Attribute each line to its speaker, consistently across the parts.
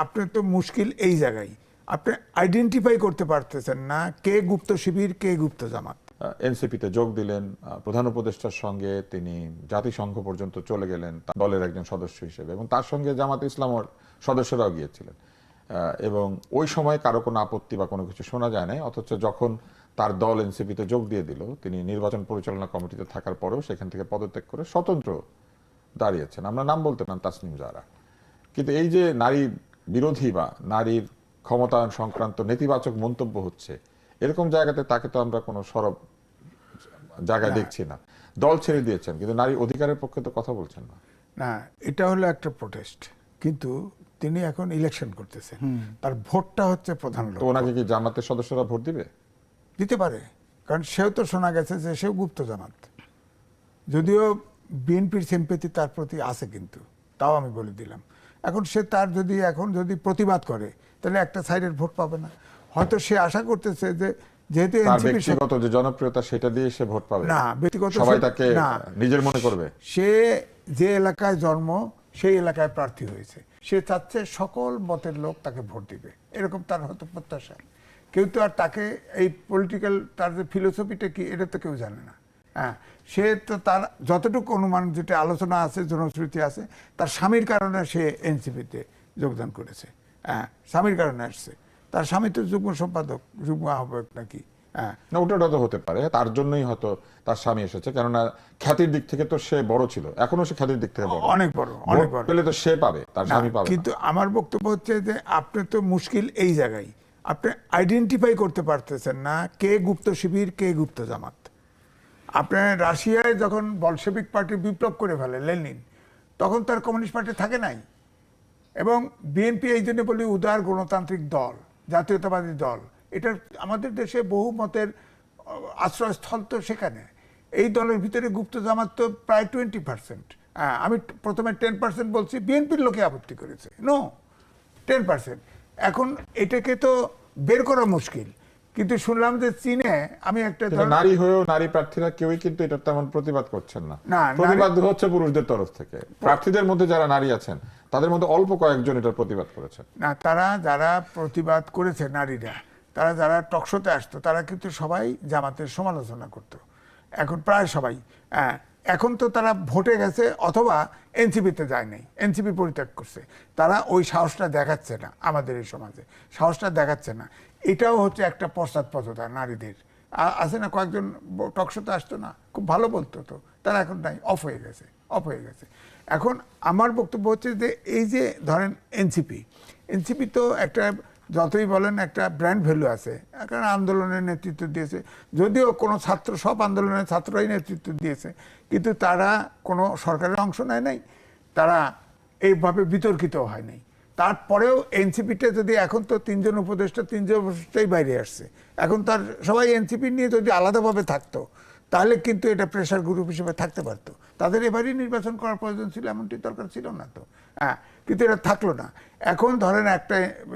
Speaker 1: আপনার তো মুশকিল এই জায়গায়, আপনি আইডেন্টিফাই করতে পারতেছেন না কে গুপ্ত শিবির কে গুপ্ত জামাত।
Speaker 2: এনসিপিতে যোগ দিলেন, প্রধান উপদেষ্টার সঙ্গে তিনি জাতিসংঘ পর্যন্ত চলে গেলেন তার দলের একজন সদস্য হিসেবে, এবং তার সঙ্গে জামাত ইসলামের সদস্যরাও গিয়েছিলেন, এবং ওই সময় কারো কোনো আপত্তি বা কোনো কিছু শোনা যায় নাই। অথচ যখন তার দল এনসিপিতে যোগ দিয়ে দিল, তিনি নির্বাচন পরিচালনা কমিটিতে থাকার পরেও সেখান থেকে পদত্যাগ করে স্বতন্ত্র দাঁড়িয়েছেন। আমরা নাম বলতে পারেন তাসনিম জাহরা। কিন্তু এই যে নারী বিরোধী বা নারীর ক্ষমতায়ন সংক্রান্ত নেতিবাচক মন্তব্য হচ্ছে, এরকম জায়গাতে তাকে তো আমরা কোনো সরব জায়গায় দেখছি না। দল ছেড়ে দিয়েছেন কিন্তু নারী অধিকারের পক্ষে তো কথা বলছেন না।
Speaker 1: না, এটা হলো একটা প্রোটেস্ট, কিন্তু তিনি এখন ইলেকশন করতেছেন, তার ভোটটা হচ্ছে প্রধান
Speaker 2: তো
Speaker 1: লক্ষ্য।
Speaker 2: ওনাকে কি জামাতের সদস্যরা ভোট দিবে?
Speaker 1: দিতে পারে, কারণ সেও তো শোনা গেছে যে সেও গুপ্ত জামাত, যদিও বিএনপির সিম্পেথি তার প্রতি আছে, কিন্তু তাও আমি বলে দিলাম। এখন সে তার যদি প্রতিবাদ করে তাহলে একটা সাইডের ভোট পাবে না। হয়তো সে আশা করতেছে যে যেহেতু
Speaker 2: ব্যক্তিগত যে জনপ্রিয়তা সেটা দিয়ে সে ভোট পাবে
Speaker 1: না, ব্যক্তিগত
Speaker 2: সবাই তাকে নিজের মনে করবে।
Speaker 1: সে যে এলাকায় জন্ম সেই এলাকায় প্রার্থী হয়েছে, সে চাচ্ছে সকল মতের লোক তাকে ভোট দিবে, এরকম তার হয়তো প্রত্যাশা। কেউ তো আর তাকে এই পলিটিক্যাল তার যে ফিলোসফিটা কি এটা তো কেউ জানে না। হ্যাঁ, সে তো তার যতটুকু অনুমান, যেটা আলোচনা আছে, জনশ্রুতি আছে, তার স্বামীর কারণে সে এনসিপিতে যোগদান করেছে। হ্যাঁ, স্বামীর কারণে আসছে, তার স্বামী তো যুগ্ম সম্পাদক, যুগ্ম আহ্বায়ক নাকি। হ্যাঁ,
Speaker 2: না, ওটা তো হতে পারে, তার জন্যই হয়তো তার স্বামী এসেছে, কেননা খ্যাতির দিক থেকে তো সে বড় ছিল, এখনো সে খ্যাতির দিক থেকে বড়,
Speaker 1: অনেক বড়, অনেক বড়
Speaker 2: পেলে তো সে পাবে, তার স্বামী পাবে।
Speaker 1: কিন্তু আমার বক্তব্য হচ্ছে যে আপনার তো মুশকিল এই জায়গায়, আপনি আইডেন্টিফাই করতে পারতেছেন না কে গুপ্ত শিবির কে গুপ্ত জামাত। আপনার রাশিয়ায় যখন বলশেভিক পার্টি বিপ্লব করে ফেলে লেনিন, তখন তার কমিউনিস্ট পার্টি থাকে নাই, এবং বিএনপি এই জন্য বলি উদার গণতান্ত্রিক দল, জাতীয়তাবাদী দল। এটা আমাদের দেশে বহু মতের আশ্রয়স্থল তো সেখানে। এই দলের ভিতরে গুপ্ত জামাত তো প্রায় 20%। আমি প্রথমে 10% বলছি, বিএনপির লোকে আপত্তি করেছে, নো 10%। এখন এটাকে তো বের করা মুশকিল, কিন্তু শুনলাম যে চীনে, আমি একটা
Speaker 2: নারী হয়েও নারী প্রার্থীরা কেউই কিন্তু এটা তেমন প্রতিবাদ করছেন না। প্রতিবাদ হচ্ছে পুরুষদের তরফ থেকে। প্রার্থীদের মধ্যে যারা নারী আছেন তাদের মধ্যে অল্প কয়েকজন এটার প্রতিবাদ করেছেন।
Speaker 1: না, তারা যারা প্রতিবাদ করেছে নারীরা, তারা যারা টকশোতে আসতো, তারা কিন্তু সবাই জামাতের সমালোচনা করতো, এখন প্রায় সবাই। এখন তো তারা ভোটে গেছে অথবা এনসিপিতে যায় নাই, এনসিপি পরিত্যাগ করছে, তারা ওই সাহসটা দেখাচ্ছে না, আমাদের এই সমাজে সাহসটা দেখাচ্ছে না। এটাও হচ্ছে একটা পশ্চাৎপদতা নারীদের। আছে না কয়েকজন টকশোতে আসতো না, খুব ভালো বলতো, তো তারা এখন নাই, অফ হয়ে গেছে। এখন আমার বক্তব্য হচ্ছে যে এই যে ধরেন এনসিপি তো একটা, যতই বলেন, একটা ব্র্যান্ড ভ্যালু আছে, কারণ আন্দোলনের নেতৃত্ব দিয়েছে, যদিও কোনো ছাত্র, সব আন্দোলনের ছাত্রই নেতৃত্ব দিয়েছে, কিন্তু তারা কোনো সরকারের অংশ নেয় নাই, তারা এইভাবে বিতর্কিত হয় নাই। তারপরেও এনসিপিটা যদি, এখন তো তিনজন উপদেষ্টাই বাইরে আসছে, এখন তার সবাই এনসিপি নিয়ে যদি আলাদাভাবে থাকতো তাহলে কিন্তু এটা প্রেশার গ্রুপ হিসেবে থাকতে পারতো। তাদের এবারই নির্বাচন করার প্রয়োজন ছিল, এমনটি দরকার ছিল না তো। কিন্তু এটা থাকলো না। এখন ধরেন একটা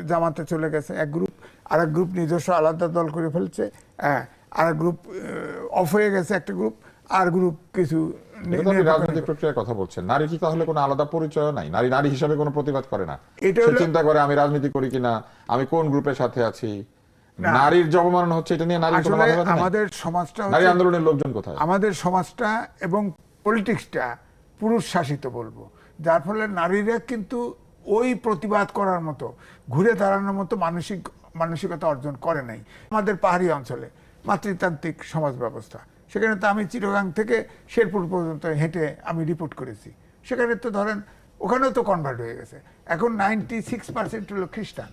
Speaker 1: জামাতে চলে গেছে এক গ্রুপ, আর এক গ্রুপ নিজস্ব আলাদা দল করে ফেলছে, আর এক গ্রুপ অফ হয়ে গেছে একটা গ্রুপ, আর গ্রুপ কিছু
Speaker 2: রাজনৈতিক প্রক্রিয়ার কথা বলছেন। নারী কি তাহলে কোনো আলাদা পরিচয় নাই? নারী নারী হিসাবে কোনো প্রতিবাদ করে না, সে চিন্তা করে আমি রাজনীতি করি কিনা, আমি কোন গ্রুপের সাথে আছি। নারীর যে অবমাননা হচ্ছে এটা নিয়ে
Speaker 1: আমাদের সমাজটা,
Speaker 2: নারী আন্দোলনের লোকজন কোথায়?
Speaker 1: আমাদের সমাজটা এবং পলিটিক্সটা পুরুষ শাসিত বলবো, যার ফলে নারীরা কিন্তু ওই প্রতিবাদ করার মতো, ঘুরে দাঁড়ানোর মতো মানসিকতা অর্জন করে নাই। আমাদের পাহাড়ি অঞ্চলে মাতৃতান্ত্রিক সমাজ ব্যবস্থা, সেখানে তো আমি চিটাগাং থেকে শেরপুর পর্যন্ত হেঁটে আমি রিপোর্ট করেছি, সেখানে তো ধরেন ওখানেও তো কনভার্ট হয়ে গেছে। এখন 96% হলো খ্রিস্টান।